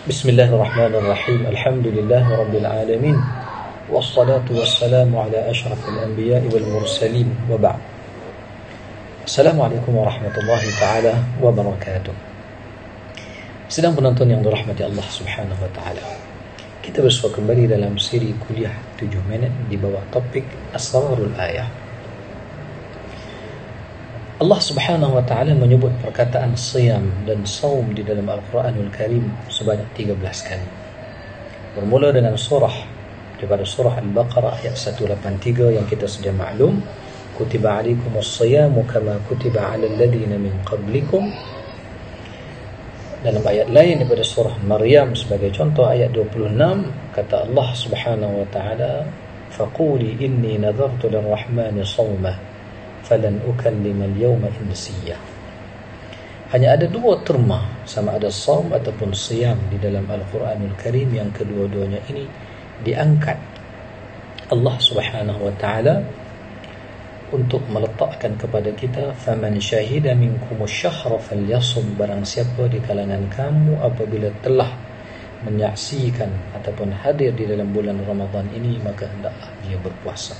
Bismillahirrahmanirrahim. Alhamdulillahi rabbil alamin. Wassalatu wassalamu ala asyrafil anbiya'i wal mursalin wa ba'd. Assalamualaikum warahmatullahi ta'ala wabarakatuh. Sedang penonton yang dirahmati Allah subhanahu wa ta'ala, kita bersua kembali dalam siri kuliah 7 minit di bawah topik Asrarul Ayah. Allah subhanahu wa ta'ala menyebut perkataan siyam dan saum di dalam Al-Quranul Karim sebanyak 13 kali. Bermula dengan daripada surah Al-Baqarah ayat 183 yang kita sedia maklum, kutiba alaikumus siyamu kama kutiba alal ladina min qablikum. Dalam ayat lain daripada surah Maryam sebagai contoh ayat 26, kata Allah subhanahu wa ta'ala, faquli inni nadhartu lirrahmani sawmah falan ukallima al-yawma insiya. Hanya ada dua terma, sama ada saum ataupun siyam di dalam Al-Quranul Karim yang kedua-duanya ini diangkat Allah subhanahu wa ta'ala untuk meletakkan kepada kita, faman syahida minkumus syahra falyasum, barang siapa di kalangan kamu apabila telah menyaksikan ataupun hadir di dalam bulan Ramadan ini, maka hendaklah dia berpuasa.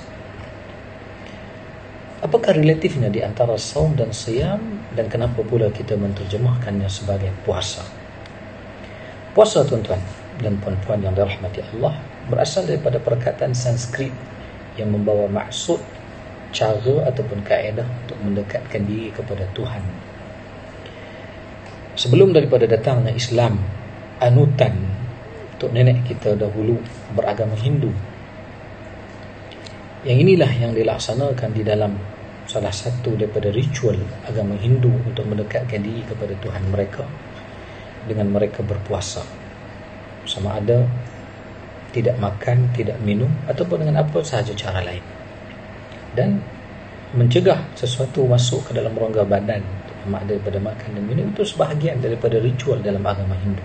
Apakah relatifnya di antara saum dan siyam, dan kenapa pula kita menterjemahkannya sebagai puasa? Puasa, tuan-tuan dan puan-puan yang dirahmati Allah, berasal daripada perkataan Sanskrit yang membawa maksud, cara ataupun kaedah untuk mendekatkan diri kepada Tuhan. Sebelum daripada datangnya Islam, anutan untuk nenek kita dahulu beragama Hindu, yang inilah yang dilaksanakan di dalam salah satu daripada ritual agama Hindu untuk mendekatkan diri kepada Tuhan mereka, dengan mereka berpuasa. Sama ada tidak makan, tidak minum, ataupun dengan apa sahaja cara lain, dan mencegah sesuatu masuk ke dalam rongga badan. Daripada makan dan minum itu sebahagian daripada ritual dalam agama Hindu.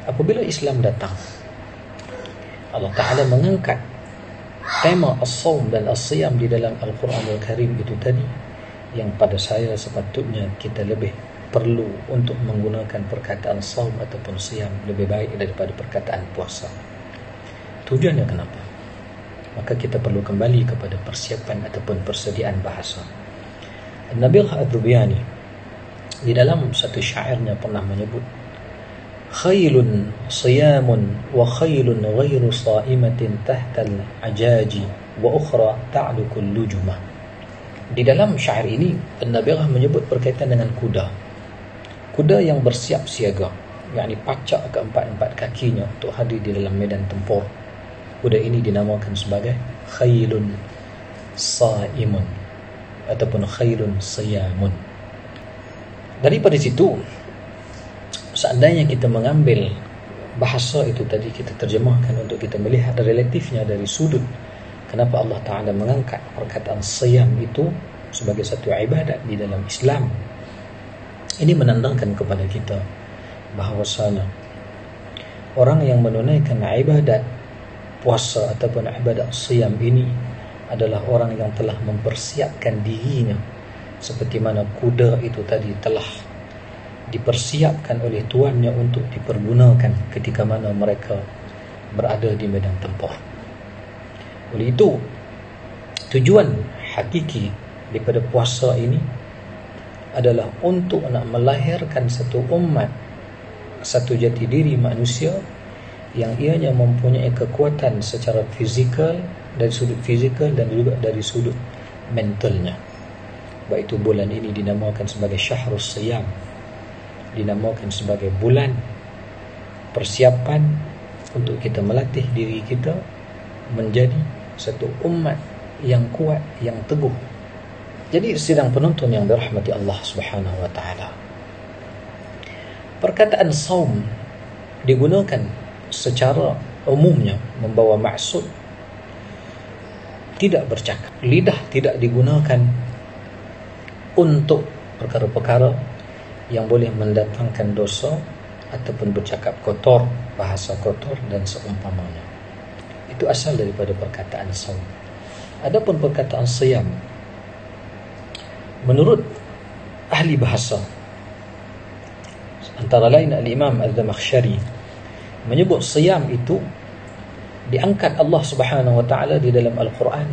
Apabila Islam datang, Allah Ta'ala mengangkat tema as-saum dan as-siyam di dalam Al-Quranul Karim itu tadi, yang pada saya sepatutnya kita lebih perlu untuk menggunakan perkataan saum ataupun siyam lebih baik daripada perkataan puasa. Tujuannya kenapa? Maka kita perlu kembali kepada persiapan ataupun persediaan bahasa. Nabil Ad-Dubyani di dalam satu syairnya pernah menyebut, khailun siyamun wa khailun ghairu sa'imatin tahtal ajaji wa ukhra ta'lukul lujumah. Di dalam syair ini An-Nabilah menyebut berkaitan dengan kuda yang bersiap siaga, yakni pacak keempat-empat kakinya untuk hadir di dalam medan tempur. Kuda ini dinamakan sebagai khailun sa'imun ataupun khailun siyamun. Daripada situ, seandainya kita mengambil bahasa itu tadi, kita terjemahkan untuk kita melihat relatifnya dari sudut kenapa Allah Ta'ala mengangkat perkataan siyam itu sebagai satu ibadat di dalam Islam. Ini menandakan kepada kita bahawasanya orang yang menunaikan ibadat puasa ataupun ibadat siyam ini adalah orang yang telah mempersiapkan dirinya, seperti mana kuda itu tadi telah dipersiapkan oleh tuannya untuk dipergunakan ketika mana mereka berada di medan tempur. Oleh itu, tujuan hakiki daripada puasa ini adalah untuk nak melahirkan satu umat, satu jati diri manusia yang ianya mempunyai kekuatan secara fizikal, dari sudut fizikal dan juga dari sudut mentalnya. Baik itu bulan ini dinamakan sebagai Syahrus Siyam, dinamakan sebagai bulan persiapan untuk kita melatih diri kita menjadi satu umat yang kuat, yang teguh. Jadi sidang penonton yang dirahmati Allah subhanahu wa ta'ala, perkataan saum digunakan secara umumnya membawa maksud tidak bercakap. Lidah tidak digunakan untuk perkara-perkara yang boleh mendatangkan dosa ataupun bercakap kotor, bahasa kotor dan seumpamanya. Itu asal daripada perkataan saum. Adapun perkataan siyam, menurut ahli bahasa, antara lain Al-Imam Al-Zamakhsyari menyebut siyam itu diangkat Allah Subhanahu wa taala di dalam Al-Quran.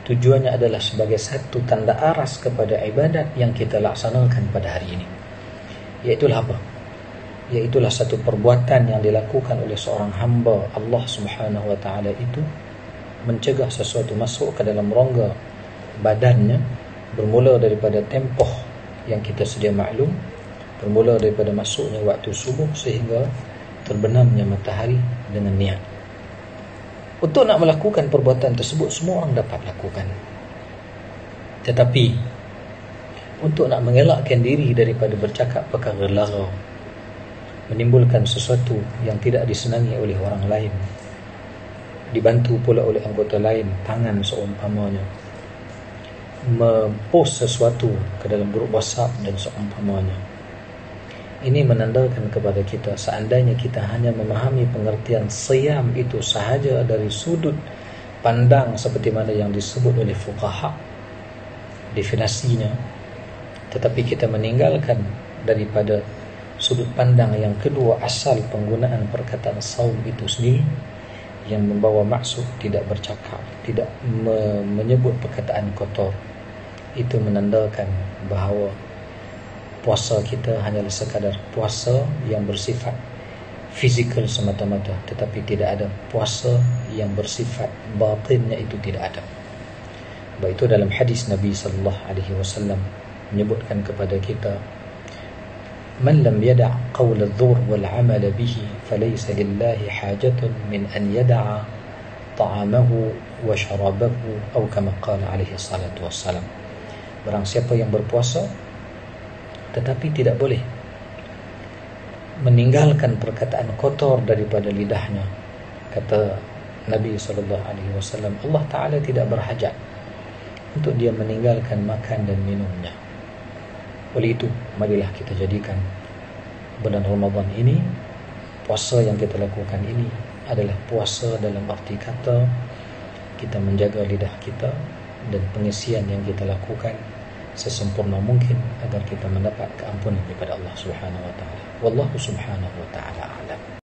Tujuannya adalah sebagai satu tanda aras kepada ibadat yang kita laksanakan pada hari ini. Iaitulah apa? Iaitulah satu perbuatan yang dilakukan oleh seorang hamba Allah Subhanahu wa taala itu mencegah sesuatu masuk ke dalam rongga badannya, bermula daripada tempoh yang kita sedia maklum, bermula daripada masuknya waktu subuh sehingga terbenamnya matahari dengan niat. Untuk nak melakukan perbuatan tersebut semua orang dapat lakukan. Tetapi untuk nak mengelakkan diri daripada bercakap perkara lara, menimbulkan sesuatu yang tidak disenangi oleh orang lain, dibantu pula oleh anggota lain, tangan seumpamanya, mempost sesuatu ke dalam grup WhatsApp dan seumpamanya, ini menandakan kepada kita seandainya kita hanya memahami pengertian siyam itu sahaja dari sudut pandang seperti mana yang disebut oleh fuqaha definisinya, tetapi kita meninggalkan daripada sudut pandang yang kedua, asal penggunaan perkataan saum itu sendiri yang membawa maksud tidak bercakap, tidak menyebut perkataan kotor, itu menandakan bahawa puasa kita hanyalah sekadar puasa yang bersifat fizikal semata-mata, tetapi tidak ada puasa yang bersifat batinnya, itu tidak ada. Baik itu dalam hadis Nabi sallallahu alaihi wasallam menyebutkan kepada kita, man lam yada' qawl adh-dhur wal 'amal bihi falaysa lillahi hajatun min an yada'a ta'amahu wa sharabahu, atau kama qala alaihi salatu wassalam. Barang siapa yang berpuasa tetapi tidak boleh meninggalkan perkataan kotor daripada lidahnya, kata Nabi SAW, Allah Ta'ala tidak berhajat untuk dia meninggalkan makan dan minumnya. Oleh itu, marilah kita jadikan bulan Ramadan ini, puasa yang kita lakukan ini adalah puasa dalam arti kata kita menjaga lidah kita dan pengisian yang kita lakukan sesempurna mungkin agar kita mendapat keampunan daripada Allah Subhanahu wa taala. Wallahu subhanahu wa taala a'lam.